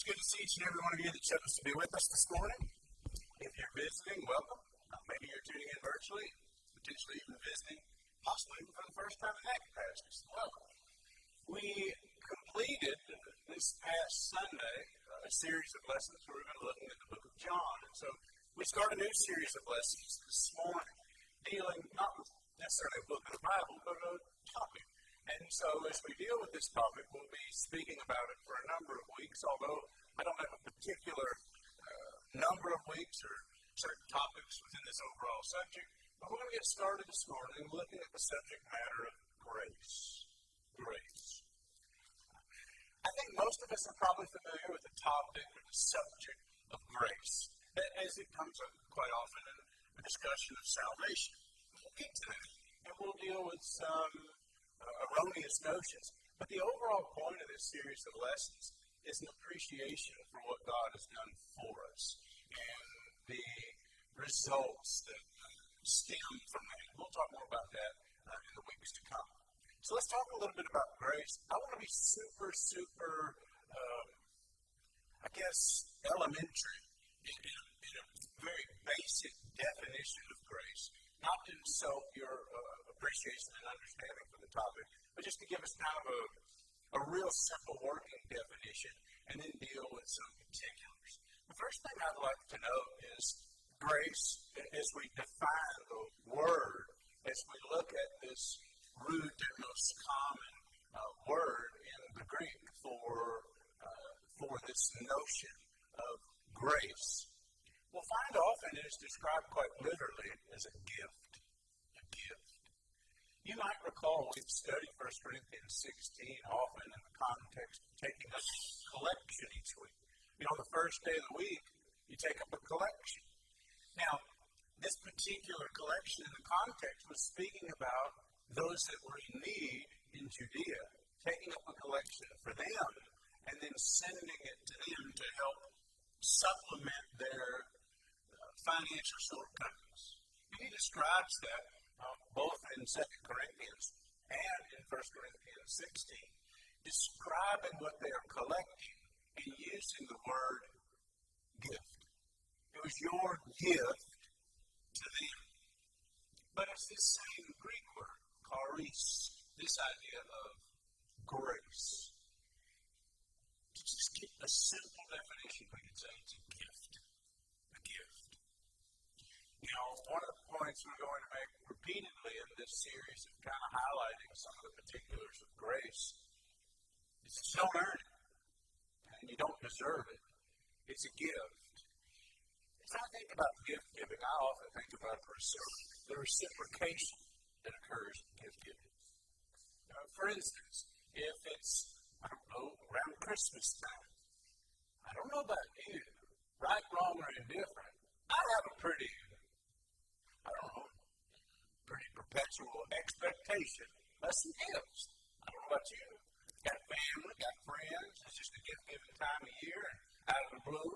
good to see each and every one of you that chose to be with us this morning. If you're visiting, welcome. Maybe you're tuning in virtually, potentially even visiting, possibly even for the first time in that capacity. Welcome. We completed this past Sunday a series of lessons where we've been looking at the book of John. And so we start a new series of lessons this morning, dealing not with necessarily a book of the Bible, but a topic. And so as we deal with this topic, we'll be speaking about it for a number of weeks, although I don't have a particular number of weeks or certain topics within this overall subject. But we're going to get started this morning looking at the subject matter of grace. Grace. I think most of us are probably familiar with the topic or the subject of grace, as it comes up quite often in the discussion of salvation. We'll get to that, and we'll deal with some erroneous notions. But the overall point of this series of lessons is an appreciation for what God has done for us and the results that stem from that. We'll talk more about that in the weeks to come. So let's talk a little bit about grace. I want to be super, elementary in a very basic definition of grace. Not to insult your appreciation and understanding for the topic, but just to give us kind of a real simple working definition and then deal with some particulars. The first thing I'd like to note is grace, as we define the word, as we look at this root and most common word in the Greek for this notion of grace, we'll find often it is described quite literally as a gift. A gift. You might recall we've studied 1 Corinthians 16 often in the context of taking up a collection each week. You know, the first day of the week, you take up a collection. Now, this particular collection in the context was speaking about those that were in need in Judea, taking up a collection for them and then sending it to them to help supplement their financial shortcomings. And he describes that both in 2 Corinthians and in 1 Corinthians 16, describing what they are collecting and using the word gift. It was your gift to them. But it's this same Greek word, charis, this idea of grace. To just get a simple definition, we could say it's a gift. A gift. You know, one of the points we're going to make repeatedly in this series of kind of highlighting some of the particulars of grace is that you don't earn it, and you don't deserve it. It's a gift. As I think about gift giving, I often think about the reciprocation that occurs in gift giving. For instance, if it's, around Christmas time, I don't know about you, right, wrong, or indifferent, I have a pretty perpetual expectation of some gifts. I don't know about you. Got family, got friends, it's just a gift-giving time of year, and out of the blue,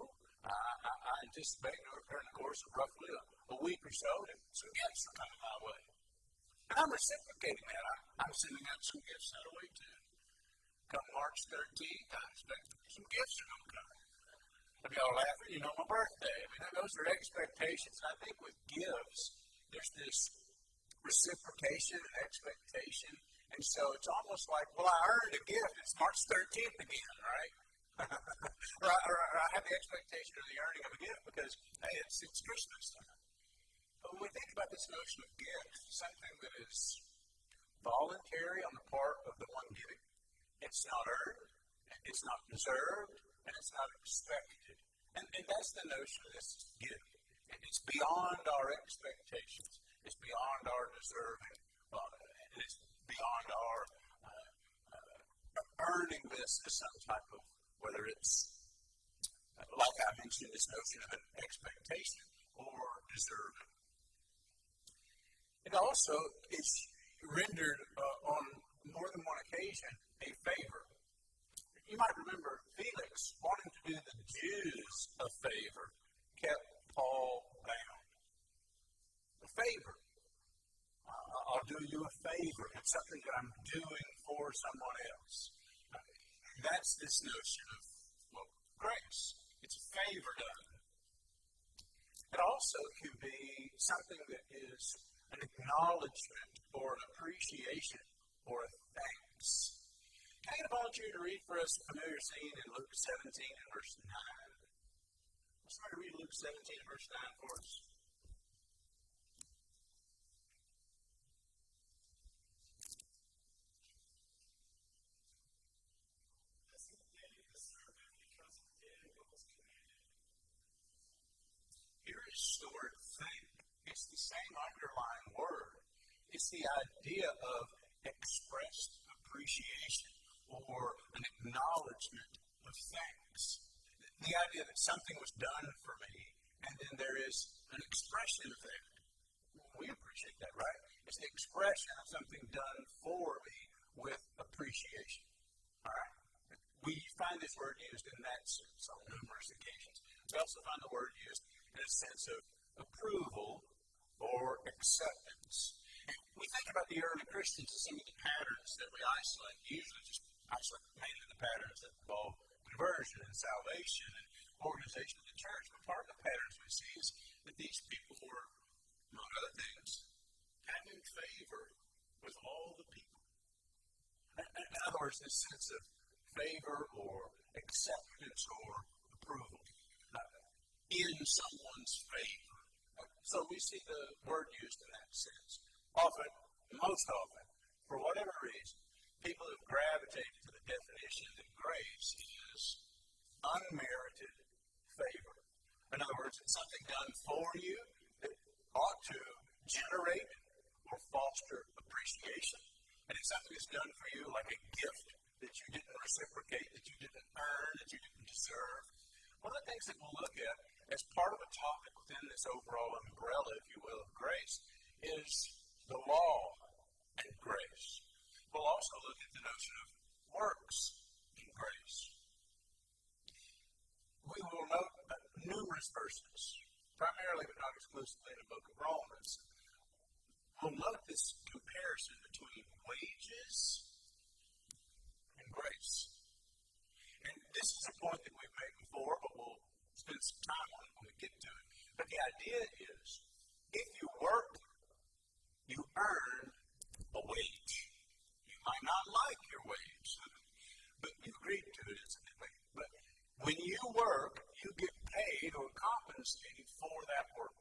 I anticipate during the course of roughly a week or so that some gifts are coming my way. And I'm reciprocating that. I'm sending out some gifts that way too. Come March 13th, I expect some gifts are going to come. If y'all laughing, you know my birthday. I mean, those are expectations. And I think with gifts, there's this reciprocation and expectation. And so it's almost like, well, I earned a gift. It's March 13th again, right? or I have the expectation of the earning of a gift because, hey, it's Christmas time. But when we think about this notion of gifts, something that is voluntary on the part of the one giving, it's not earned, it's not deserved, and it's not expected. And that's the notion of this gift. It's beyond our expectations. It's beyond our deserving. It's beyond our earning this as some type of, whether it's, like I mentioned, this notion of an expectation or deserving. It also is rendered on more than one occasion a favor. You might remember Felix wanting to do the Jews a favor, kept Paul bound. A favor. I'll do you a favor. It's something that I'm doing for someone else. That's this notion of grace. It's a favor done. It also can be something that is an acknowledgement or an appreciation or a thanks. Can I get a volunteer to read for us a familiar scene in Luke 17 and verse 9? Somebody read Luke 17 and verse 9 for us. Here is the word thank. It's the same underlying word. It's the idea of expressed appreciation or an acknowledgement of thanks. The idea that something was done for me, and then there is an expression of that. We appreciate that, right? It's the expression of something done for me with appreciation. All right? We find this word used in that sense on numerous occasions. We also find the word used in a sense of approval or acceptance. And we think about the early Christians and some of the patterns that we isolate, usually just isolate mainly the patterns that involve conversion and salvation and organization of the church. But part of the patterns we see is that these people were, among other things, having favor with all the people. In other words, this sense of favor or acceptance or approval in someone's favor. So we see the word used in that sense. Often, most often, for whatever reason, people have gravitated to the definition that grace is unmerited favor. In other words, it's something done for you that ought to generate or foster appreciation. And it's something that's done for you like a gift that you didn't reciprocate, that you didn't earn, that you didn't deserve. One of the things that we'll look at as part of a topic within this overall umbrella, if you will, of grace, is the law and grace. We'll also look at the notion of works in grace. We will note numerous verses, primarily but not exclusively in the book of Romans. We'll note this comparison between wages and grace. And this is a point that we've made before, but we'll spend some time on it when we get to it. But the idea is, if you work, you earn a wage. You might not like your wage, but you agreed to it instantly. But when you work, you get paid or compensated for that work.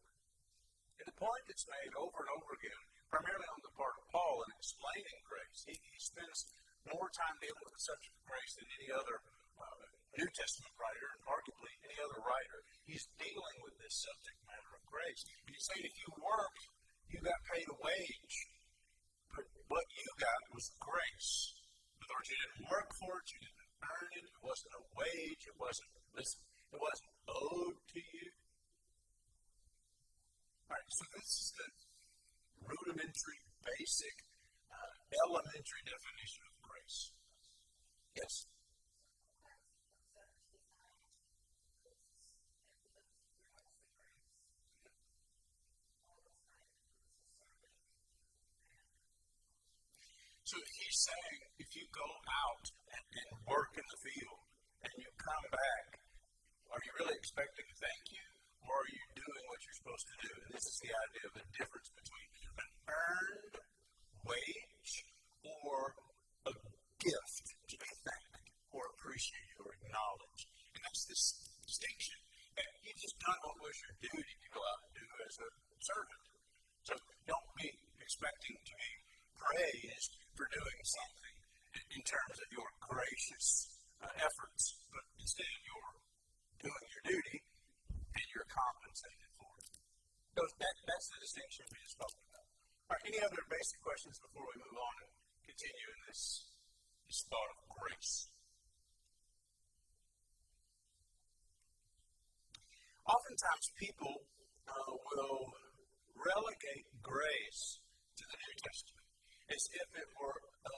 And the point that's made over and over again, primarily on the part of Paul in explaining grace, he spends more time dealing with the subject of grace than any other New Testament writer, and arguably any other writer. He's dealing with this subject matter of grace. And he's saying if you worked, you got paid a wage. But what you got was grace. In other words, you didn't work for it, you didn't earn it, it wasn't a wage, it wasn't owed to you. Alright, so this is the rudimentary, basic, elementary definition of grace. Yes? So he's saying, if you go out and work in the field, and you come back, are you really expecting thank you, or are you doing what you're supposed to do? And this is the idea of the difference between an earned wage or a gift to be thanked, or appreciated, or acknowledged. And that's this distinction. And you just done what was your duty to go out and do as a servant. So don't be expecting to be praised for doing something in terms of your gracious efforts, but instead you're doing your duty and you're compensated for it. So that's the distinction we just talked about. All right, any other basic questions before we move on and continue in this thought of grace? Oftentimes people will relegate grace to the New Testament as if it were a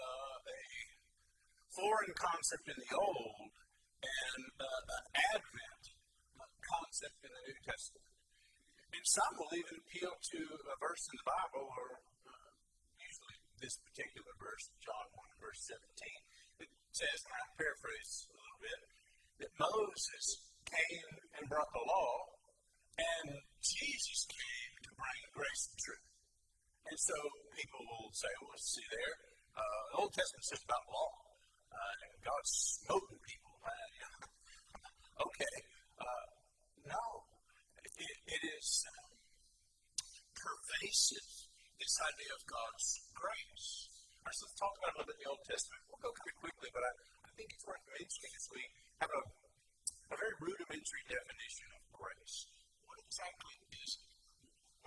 foreign concept in the Old and an Advent concept in the New Testament. And some will even appeal to a verse in the Bible, or usually this particular verse, John 1, verse 17, that says, and I paraphrase a little bit, that Moses came and brought the law, and Jesus came to bring grace and truth. And so people will say, well, see there, the Old Testament says about law, and God smote people. Okay. No. It is pervasive, this idea of God's grace. All right, so let's talk about it a little bit in the Old Testament. We'll go pretty quickly, but I think it's worth mentioning as we have a very rudimentary definition of grace. What exactly is it?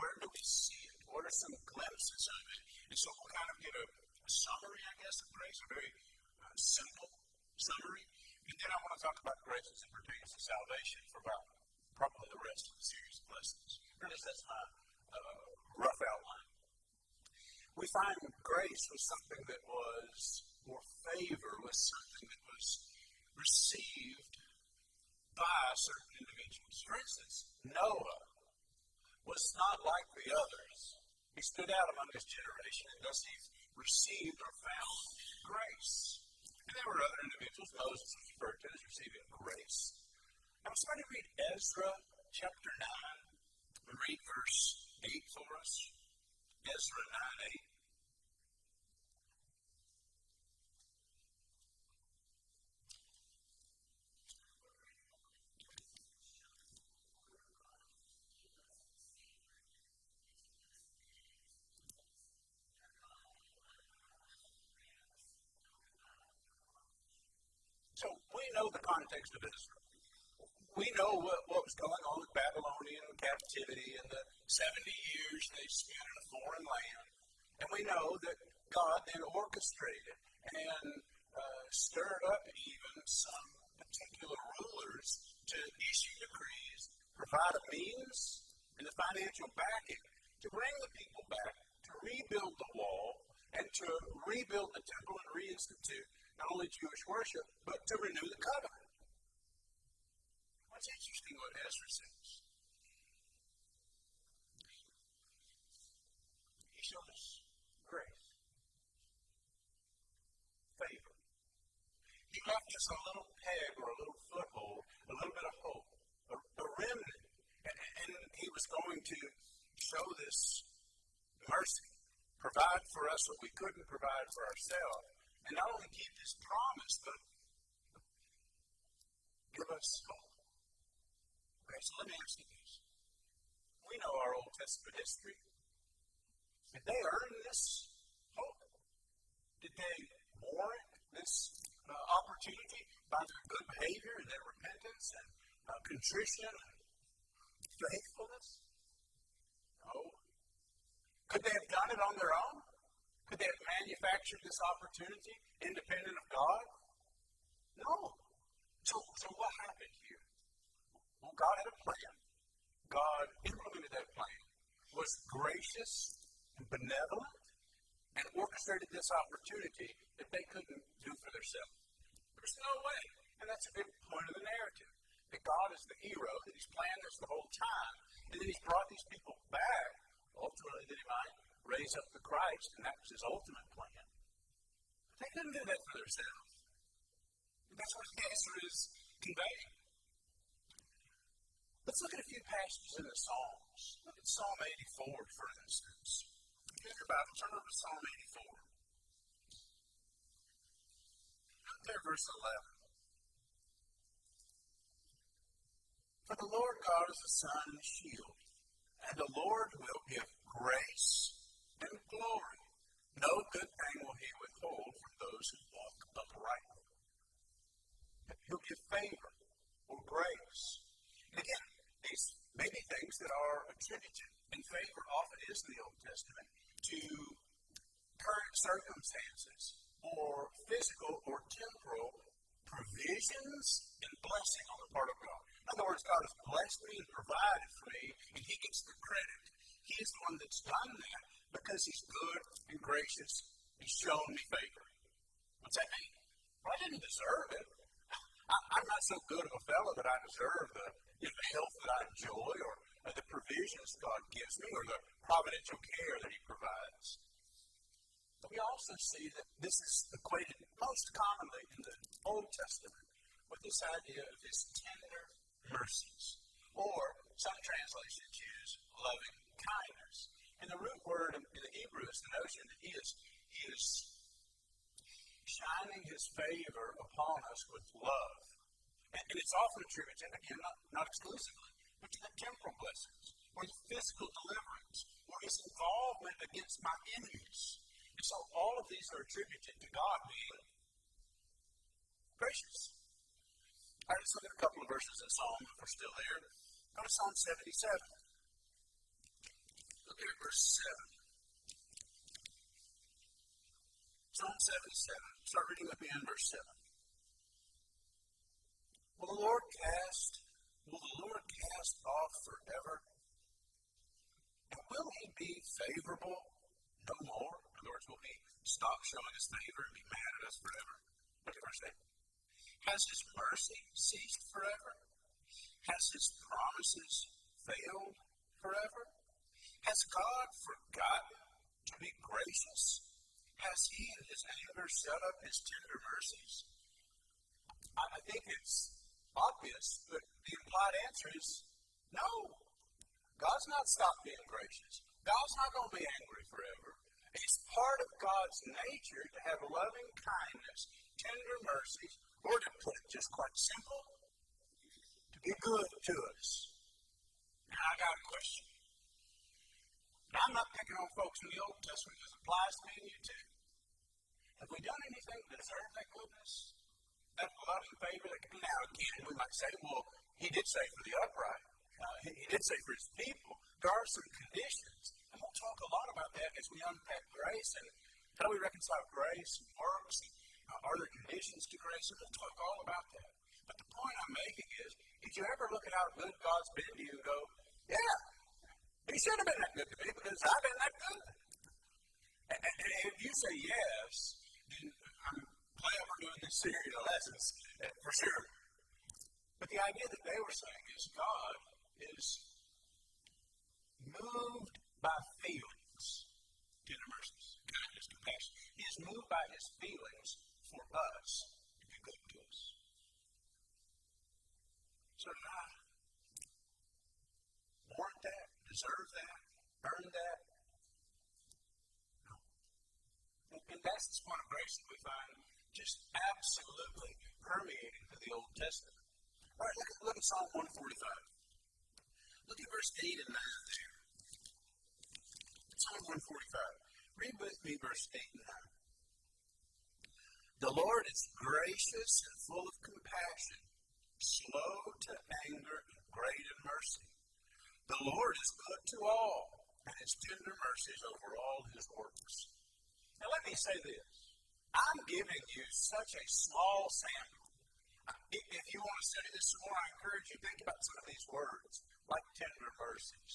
Where do we see it? What are some glimpses of it? And so we'll kind of get a summary, I guess, of grace, a very simple summary. And then I want to talk about grace as it pertains to salvation for about probably the rest of the series of lessons. Or at least that's my rough outline. We find grace was something that was, or favor was something that was received by certain individuals. For instance, Noah was not like the others. He stood out among his generation, and thus he received or found grace. And there were other individuals, Moses was referred to as receiving grace. Now, somebody read Ezra chapter 9 and read verse 8 for us. Ezra 9:8. So we know the context of Israel. We know what was going on with Babylonian captivity and the 70 years they spent in a foreign land. And we know that God then orchestrated and stirred up even some particular rulers to issue decrees, provide a means and the financial backing to bring the people back, to rebuild the wall, and to rebuild the temple and reinstitute not only Jewish worship, but to renew the covenant. What's interesting what Ezra says. He showed us grace, favor. He left us a little peg or a little foothold, a little bit of hope, a remnant. And he was going to show this mercy, provide for us what we couldn't provide for ourselves, and not only keep his promise, but give us hope. Okay, so let me ask you this. We know our Old Testament history. Did they earn this hope? Did they warrant this opportunity by their good behavior and their repentance and contrition and faithfulness? No. Could they have done it on their own? Could they have manufactured this opportunity independent of God? No. So what happened here? Well, God had a plan. God implemented that plan, was gracious and benevolent, and orchestrated this opportunity that they couldn't do for themselves. There's no way. And that's a big point of the narrative. That God is the hero, that he's planned this the whole time, and then he's brought these people back, ultimately that he might raise up the Christ, and that was his ultimate plan. But they couldn't do that for themselves. And that's what Ezra is conveying. Let's look at a few passages in the Psalms. Look at Psalm 84, for instance. If you have your Bible, turn over to Psalm 84. Look there, verse 11. For the Lord God is a sun and a shield, and the Lord will give grace and glory. No good thing will he withhold from those who walk uprightly. He'll give favor or grace. And again, these may be things that are attributed, and favor often is in the Old Testament, to current circumstances or physical or temporal provisions and blessing on the part of God. In other words, God has blessed me and provided for me, and he gets the credit. He is the one that's done that because he's good and gracious and shown me favor. What's that mean? Well, I didn't deserve it. I'm not so good of a fellow that I deserve the health that I enjoy or the provisions God gives me or the providential care that he provides. But we also see that this is equated most commonly in the Old Testament with this idea of his tender mercies. Or some translations use loving kindness. And the root word in the Hebrew is the notion that he is shining his favor upon us with love. And it's often attributed, again, not exclusively, but to the temporal blessings, or the physical deliverance, or his involvement against my enemies. And so all of these are attributed to God being gracious. All right, let's look at a couple of verses in Psalm, if we're still there. Go to Psalm 77. Look at verse 7. Psalm 77. Start reading up in verse 7. Will the Lord cast off forever? And will he be favorable no more? In other words, will he stop showing us favor and be mad at us forever? Look at verse 8. Has his mercy ceased forever? Has his promises failed forever? Has God forgotten to be gracious? Has he in his anger set up his tender mercies? I think it's obvious, but the implied answer is no. God's not stopped being gracious. God's not going to be angry forever. It's part of God's nature to have loving kindness, tender mercies, or to put it just quite simple, to be good to us. Now, I got a question. Now, I'm not picking on folks in the Old Testament. This applies to me and you too. Have we done anything to deserve that goodness? That loving favor? Now, again, we might say, well, he did say for the upright. He did say for his people. There are some conditions. And we'll talk a lot about that as we unpack grace and how do we reconcile grace and works. And, are there conditions to grace? And we'll talk all about that. But the point I'm making is, did you ever look at how good God's been to you and go, yeah, he should have been that good to me because I've been that good? And if you say yes, then I'm glad we're doing this series of lessons, for sure. But the idea that they were saying is God is moved by feelings, tender mercies, kindness, compassion. He is moved by his feelings for us to be good to us. So did I warrant that, deserve that, earn that? No. And that's the point of grace that we find just absolutely permeating to the Old Testament. All right, look at Psalm 145. Look at verse 8 and 9 there. Psalm 145. Read with me verse 8 and 9. The Lord is gracious and full of compassion, slow to anger and great in mercy. The Lord is good to all, and his tender mercies over all his works. Now let me say this. I'm giving you such a small sample. If you want to study this some more, I encourage you to think about some of these words, like tender mercies,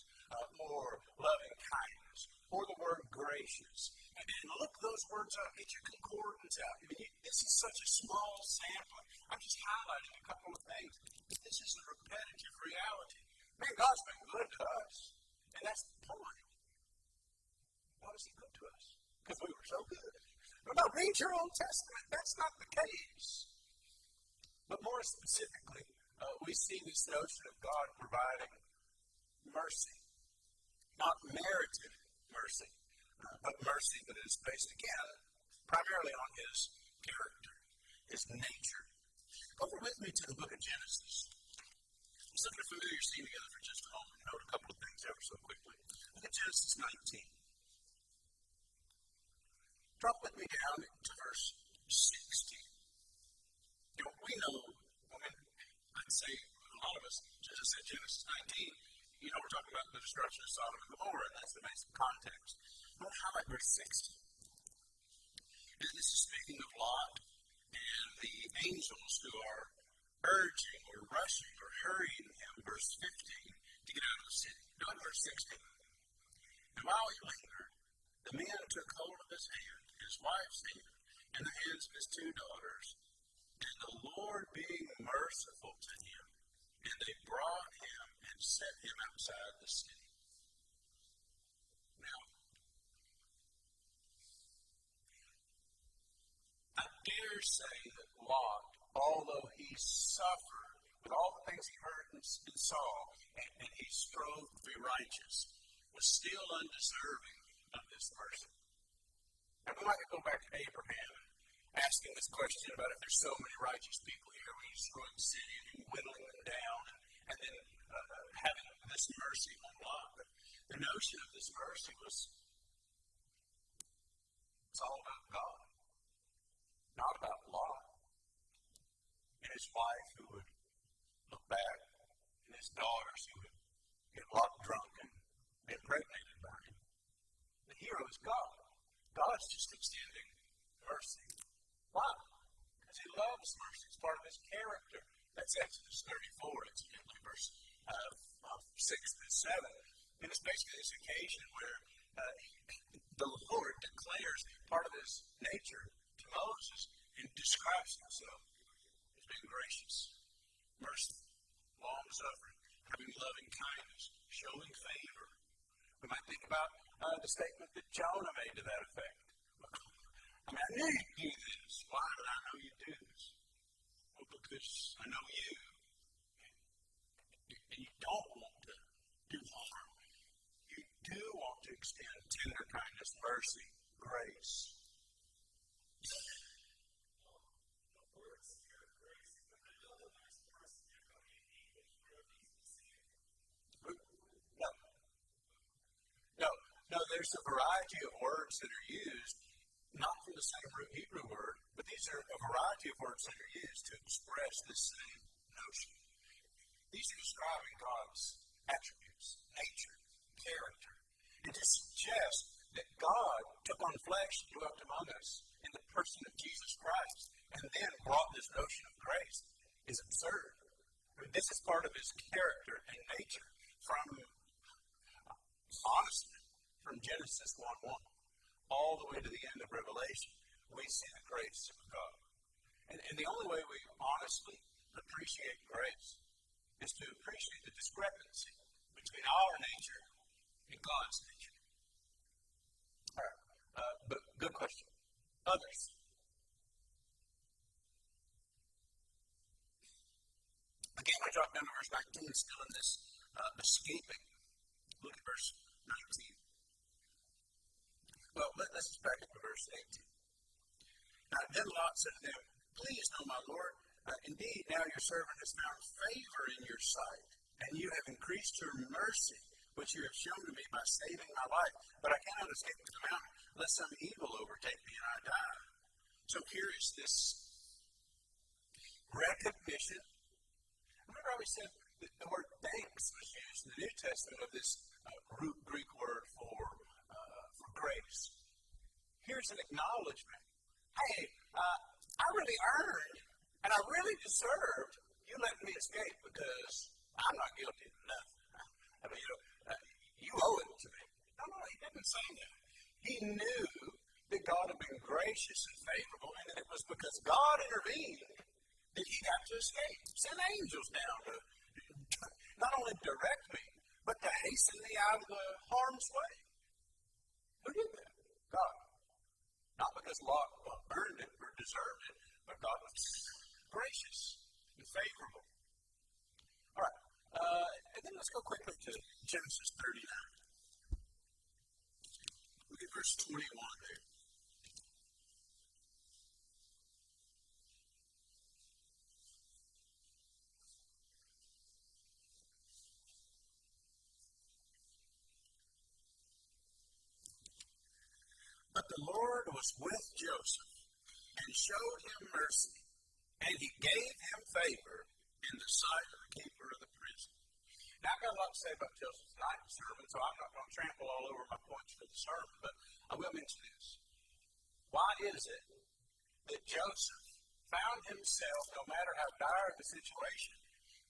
or loving kindness, or the word gracious. And look those words up, get your concordance out. I mean, this is such a small sample. I'm just highlighting a couple of things. But this is a repetitive reality. Man, God's been good to us. And that's the point. Why was he good to us? Because we were so good. Now, read your Old Testament. That's not the case. But more specifically, we see this notion of God providing mercy. Not merited mercy, but mercy that is based, again, primarily on his character, his nature. Go over with me to the book of Genesis. Let's look at a familiar scene together for just a moment. Note a couple of things ever so quickly. Look at Genesis 19. Drop with me down to verse 16. You know, we know, I'd say a lot of us, just at Genesis 19, we're talking about the destruction of Sodom and Gomorrah, and that's the basic context. I want to highlight verse 16. And this is speaking of Lot and the angels who are urging or rushing or hurrying him, verse 15, to get out of the city. Now in verse 16. And while he lingered, the men took hold of his hand, his wife's hand, and the hands of his two daughters, and the Lord being merciful to him, and they brought him and set him outside the city. Now, I dare say that Lot although he suffered with all the things he heard and saw, and he strove to be righteous, was still undeserving of this mercy. And we might go back to Abraham, asking this question about if there's so many righteous people here, we destroy the city and whittling them down, and then having this mercy on Lot. But the notion of this mercy was it's all about God, not about Lot and his wife who would look back, and his daughters who would get Lot drunk and be impregnated by him. The hero is God. God's just extending mercy. Why? Because he loves mercy. It's part of his character. That's Exodus 34, incidentally, verse 6 through 7. And it's basically this occasion where the Lord declares part of his nature to Moses and describes himself as being gracious, merciful, long-suffering, having loving kindness, showing favor. We might think about the statement that Jonah made to that effect. I mean, I knew you'd do this. Why did I know you'd do this? Well, because I know you. And you don't want to do harm. You do want to extend tender kindness, mercy, grace. No, there's a variety of words that are used, not from the same root Hebrew word, but these are a variety of words that are used to express this same notion. These are describing God's attributes, nature, character, and to suggest that God took on flesh and dwelt among us in the person of Jesus Christ, and then brought this notion of grace is absurd. I mean, this is part of his character and nature honestly, from Genesis 1:1 all the way to the end of Revelation, we see the grace of God. And the only way we honestly appreciate grace is to appreciate the discrepancy between our nature and God's nature. All right, but good question. Others. Again, we drop down to verse 19, still in this escaping. Look at verse 19. Well, let's just back up to verse 18. Now, then Lot said to them, "Please know, my Lord, indeed now your servant has found favor in your sight, and you have increased your mercy, which you have shown to me by saving my life. But I cannot escape to the mountain, lest some evil overtake me and I die." So here is this recognition. Remember how we said that the word thanks was used in the New Testament of this root Greek word for grace. Here's an acknowledgement. Hey, I really earned and I really deserved you letting me escape because I'm not guilty of nothing. I mean, you owe it to me. No, he didn't say that. He knew that God had been gracious and favorable, and that it was because God intervened that he got to escape. Send angels down to not only direct me, but to hasten me out of the harm's way. Who did that? God. Not because Lot earned it or deserved it, but God was gracious and favorable. All right. And then let's go quickly to Genesis 39. Look at verse 21 there. But the Lord was with Joseph and showed him mercy, and he gave him favor in the sight of the keeper of the prison. Now, I've got a lot to say about Joseph's night sermon, so I'm not going to trample all over my points for the sermon, but I will mention this. Why is it that Joseph found himself, no matter how dire the situation,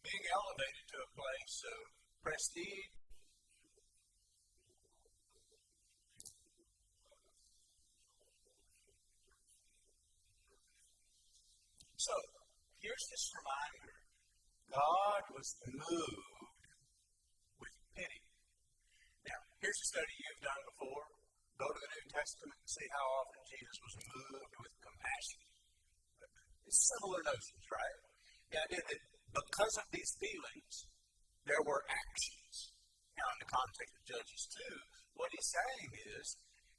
being elevated to a place of prestige? So, here's this reminder. God was moved with pity. Now, here's a study you've done before. Go to the New Testament and see how often Jesus was moved with compassion. similar notions, right? The idea that because of these feelings, there were actions. Now, in the context of Judges 2, what he's saying is,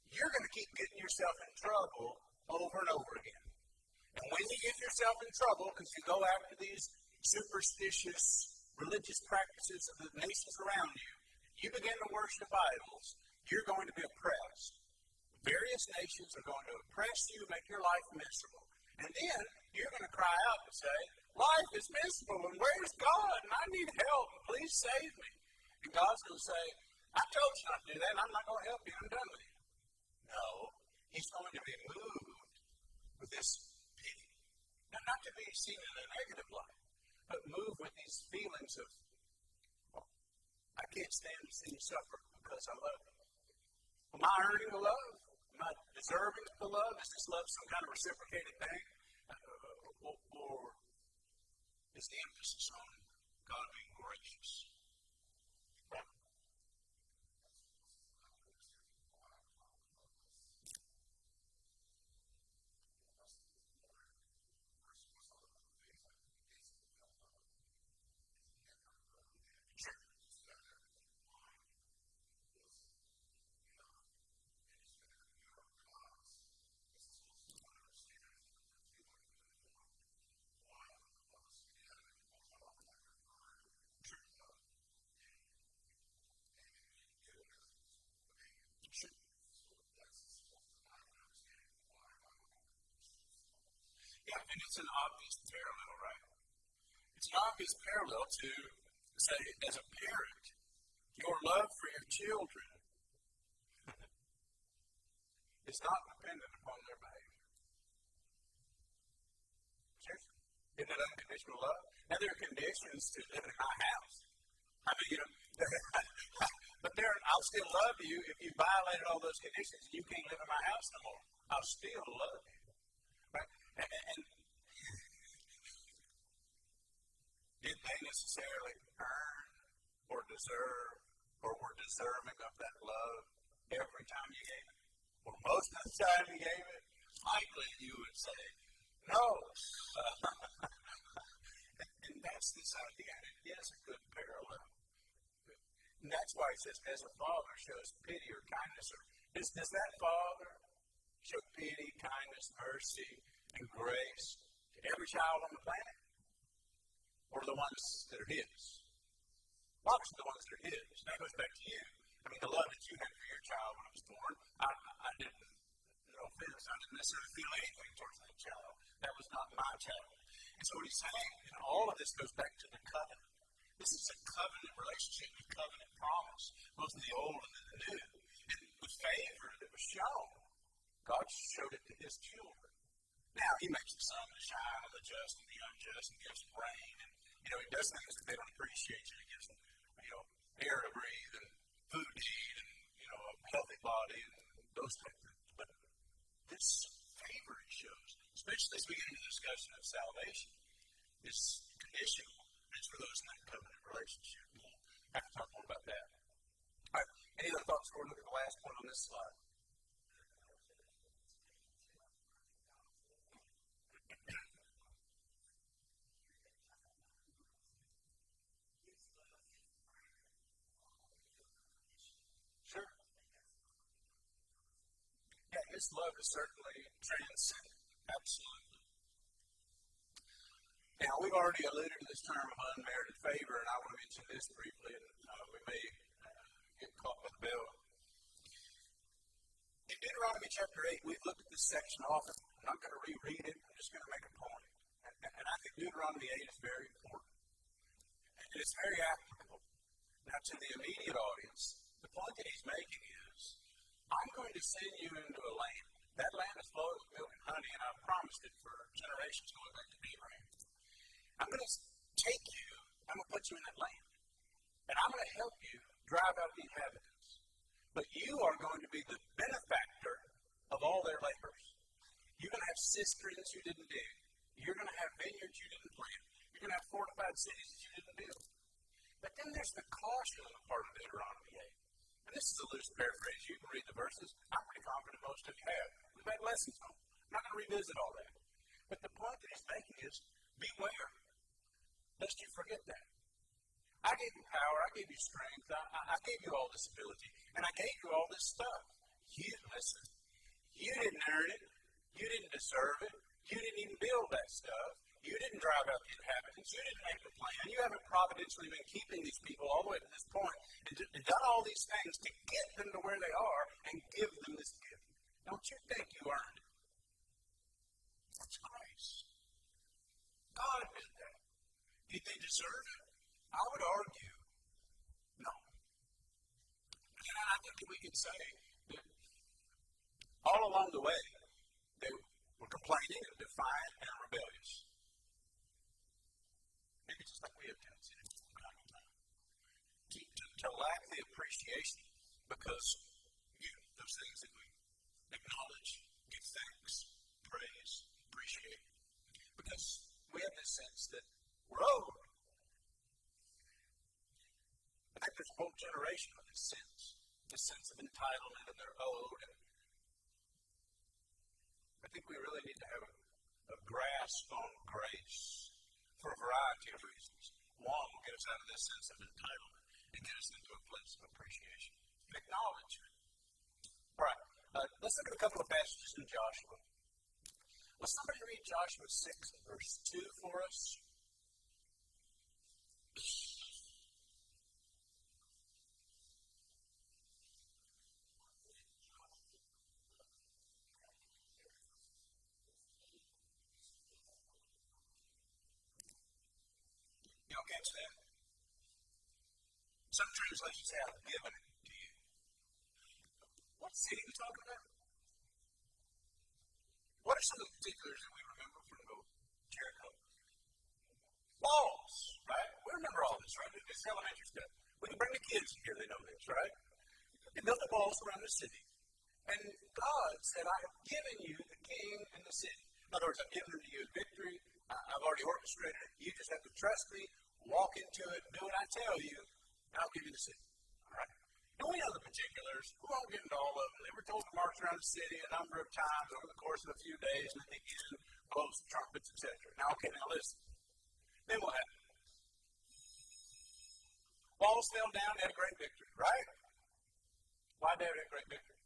you're going to keep getting yourself in trouble over and over again. And when you get yourself in trouble because you go after these superstitious religious practices of the nations around you, you begin to worship idols, you're going to be oppressed. Various nations are going to oppress you, make your life miserable. And then you're going to cry out and say, life is miserable, and where's God? And I need help, and please save me. And God's going to say, I told you not to do that, and I'm not going to help you. I'm done with you. No, he's going to be moved with this pity. Now, not to be seen in a negative light, but moved with these feelings of, oh, I can't stand to see you suffer because I love you. Am I earning the love? Am I deserving of the love? Is this love some kind of reciprocated thing? Or is the emphasis on God being gracious? Right? Yeah, and it's an obvious parallel, right? It's an obvious parallel to say, as a parent, your love for your children is not dependent upon their behavior. Seriously? Isn't that unconditional love? Now, there are conditions to living in my house. I mean, but I'll still love you if you violated all those conditions and you can't live in my house no more. I'll still love you. Right? And did they necessarily earn or deserve or were deserving of that love every time you gave it? Or most of the time you gave it? Likely you would say, no. And that's this idea, and it is a good parallel. And that's why he says, as a father shows pity or kindness, or does that father show pity, kindness, mercy, and grace to every child on the planet? Or the ones that are his? Obviously the ones that are his. That goes back to you. I mean, the love that you had for your child when I was born, I didn't, no offense, I didn't necessarily feel anything towards that child. That was not my child. And so what he's saying, and all of this goes back to the covenant. This is a covenant relationship, a covenant promise, both in the old and in the new. And the favor that was shown, God showed it to his children. Now, he makes the sun to shine on the just and the unjust and gives them rain. And, he does things that they don't appreciate. He gives them, air to breathe and food to eat and, a healthy body and those type of things. But this favor he shows, especially as we get into the discussion of salvation, is conditional. It's for those in that covenant relationship. We'll have to talk more about that. All right. Any other thoughts before we look at the last point on this slide? Sure. Yeah, his love is certainly transcendent. Absolutely. Now, we've already alluded to this term of unmerited favor, and I want to mention this briefly, and we may get caught by the bell. In Deuteronomy chapter 8, we've looked at this section often. I'm not going to reread it. I'm just going to make a point. And I think Deuteronomy 8 is very important. And it's very applicable. Now, to the immediate audience, the point that he's making is, I'm going to send you into a land. That land is flowing with milk and honey, and I've promised it for generations going back to Abraham. I'm going to take you, I'm going to put you in that land. And I'm going to help you drive out the inhabitants. But you are going to be the benefactor of all their labors. You're going to have cisterns you didn't dig. You're going to have vineyards you didn't plant. You're going to have fortified cities that you didn't build. But then there's the caution on the part of Deuteronomy 8. And this is a loose paraphrase. You can read the verses. I'm pretty confident most of you have. We've had lessons on it. I'm not going to revisit all that. But the point that he's making is beware, lest you forget that. I gave you power, I gave you strength, I gave you all this ability, and I gave you all this stuff. Listen, you didn't earn it, you didn't deserve it, you didn't even build that stuff, you didn't drive out the inhabitants, you didn't make the plan, you haven't providentially been keeping these people all the way to this point and done all these things to get them to where they are and give them this gift. Don't you think you earned it? That's grace. God did that. Did they deserve it? I would argue, no. And I think that we can say that all along the way, they were complaining and defiant and rebellious. Maybe just like we have tendency to do from time to time. To lack the appreciation because those things that we acknowledge, give thanks, praise, appreciate. Because we have this sense that we're owed. I think there's a whole generation of this sense of entitlement, and they're owed. And I think we really need to have a grasp on grace for a variety of reasons. One will get us out of this sense of entitlement and get us into a place of appreciation and acknowledgement. All right, let's look at a couple of passages in Joshua. Will somebody read Joshua 6 and verse 2 for us? Y'all catch that? Some translations say, I've given it to you. What city are we talking about? What are some of the particulars that we remember from Jericho? Walls, right? We remember all this, right? This is elementary stuff. We can bring the kids in here, they know this, right? They built the walls around the city. And God said, I have given you the king and the city. In other words, I've given them to you as victory. I've already orchestrated it. You just have to trust me, walk into it, do what I tell you, and I'll give you the city. All right? And we know the particulars. We won't get into all of them. They were told to march around the city a number of times over the course of a few days, and at the end, blow some trumpets, etc. Now, okay, now listen. Then what happened? Walls fell down, they had a great victory, right? Why did they have a great victory?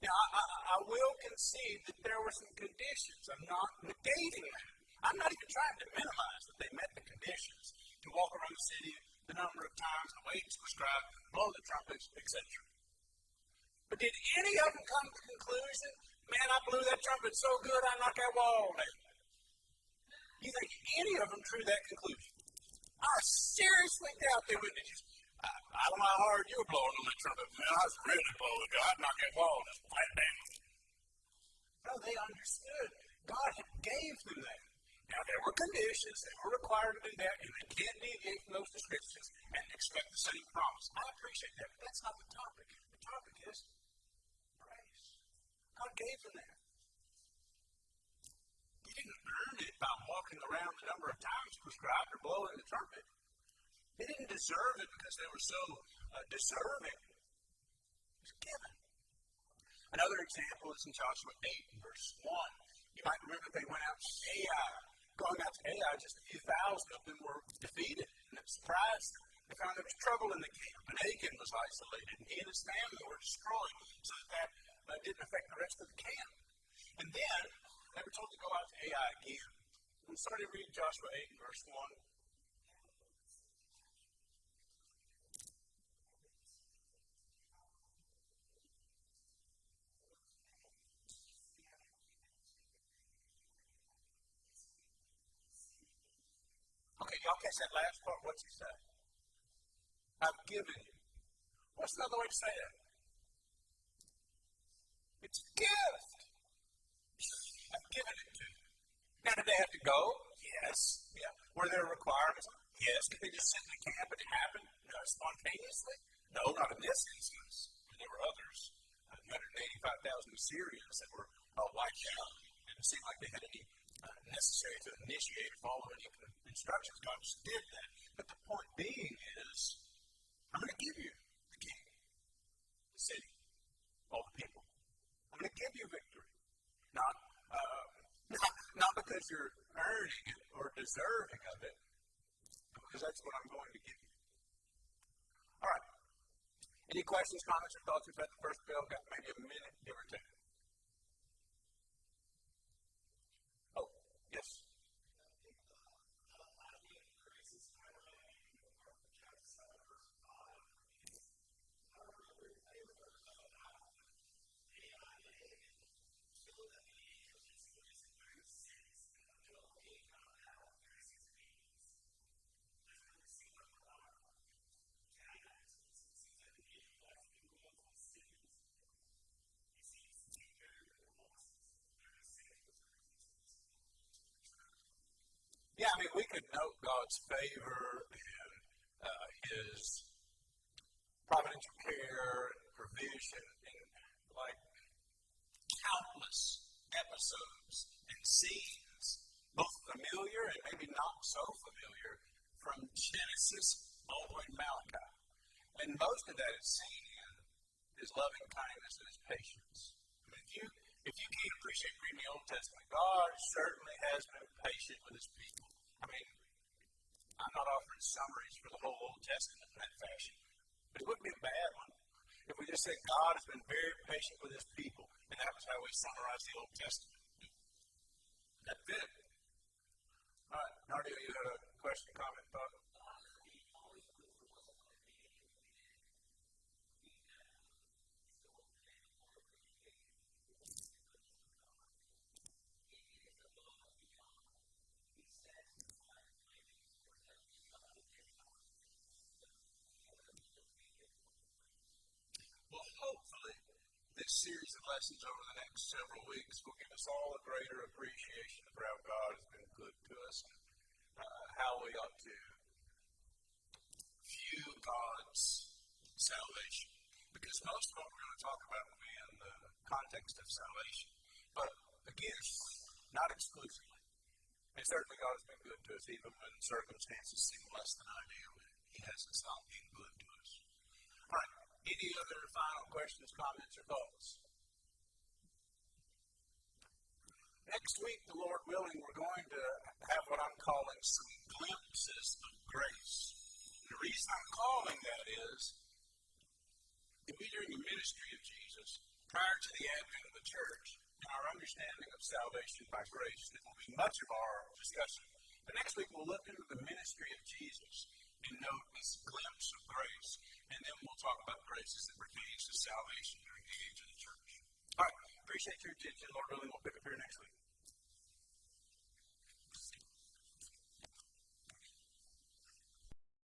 Now, I will concede that there were some conditions. I'm not negating that. I'm not even trying to minimize that they met the conditions to walk around the city the number of times, the way it's prescribed, blow the trumpets, etc. But did any of them come to the conclusion, man, I blew that trumpet so good I knocked that wall down? You think any of them drew that conclusion? I seriously doubt they would have just, I don't know how hard you were blowing on that trumpet, man. I was really blowing. I'd knock that wall just flat down. No, they understood. God had gave them that. Now, there were conditions, they were required to do that, and they can't deviate from those descriptions and expect the same promise. I appreciate that, but that's not the topic. The topic is praise. God gave them that. You didn't earn it by walking around the number of times prescribed or blowing the trumpet. They didn't deserve it because they were so deserving. It was given. Another example is in Joshua 8 verse 1. You might remember they went out to Ai. Going out to Ai, just a few thousand of them were defeated, and it surprised them. They found there was trouble in the camp, and Achan was isolated, and he and his family were destroyed, so that didn't affect the rest of the camp. And then they were told to go out to Ai again. We started reading Joshua 8 verse 1. Okay, y'all catch that last part? What's he say? I've given you. What's another way to say that? It's a gift. I've given it to you. Now, did they have to go? Yes. Yeah. Were there requirements? Yes. Could they just sit in the camp and it happened spontaneously? No, not in this instance. There were others. 185,000 Assyrians that were wiped out. It didn't seem like they had any necessary to initiate or follow any instructions. God just did that. But the point being is, I'm going to give you the king, the city, all the people. I'm going to give you victory. Not because you're earning it or deserving of it, because that's what I'm going to give you. All right. Any questions, comments, or thoughts about the first bill? Got maybe a minute, give or take. Oh, yes. Yeah, I mean, we could note God's favor and His providential care and provision in like countless episodes and scenes, both familiar and maybe not so familiar, from Genesis all the way to Malachi. And most of that is seen in His loving kindness and His patience. I mean, if you can't appreciate reading the Old Testament, God certainly has been patient with His people. I mean, I'm not offering summaries for the whole Old Testament in that fashion, but it wouldn't be a bad one if we just said God has been very patient with His people, and that was how we summarize the Old Testament. That's it. All right, Nardio, you had a question, comment, thought? Well, hopefully, this series of lessons over the next several weeks will give us all a greater appreciation for how God has been good to us, how we ought to view God's salvation. Because most of what we're going to talk about will be in the context of salvation. But again, not exclusively. And certainly God has been good to us, even when circumstances seem less than ideal. He hasn't stopped being good to us. All right. Any other final questions, comments, or thoughts? Next week, the Lord willing, we're going to have what I'm calling some glimpses of grace. And the reason I'm calling that is, during the ministry of Jesus, prior to the advent of the church, and our understanding of salvation by grace, that will be much of our discussion. But next week, we'll look into the ministry of Jesus and note this glimpse of grace. And then we'll talk about grace as it pertains to salvation during the age of the church. All right. Appreciate your attention. Lord willing, we'll pick up here next week.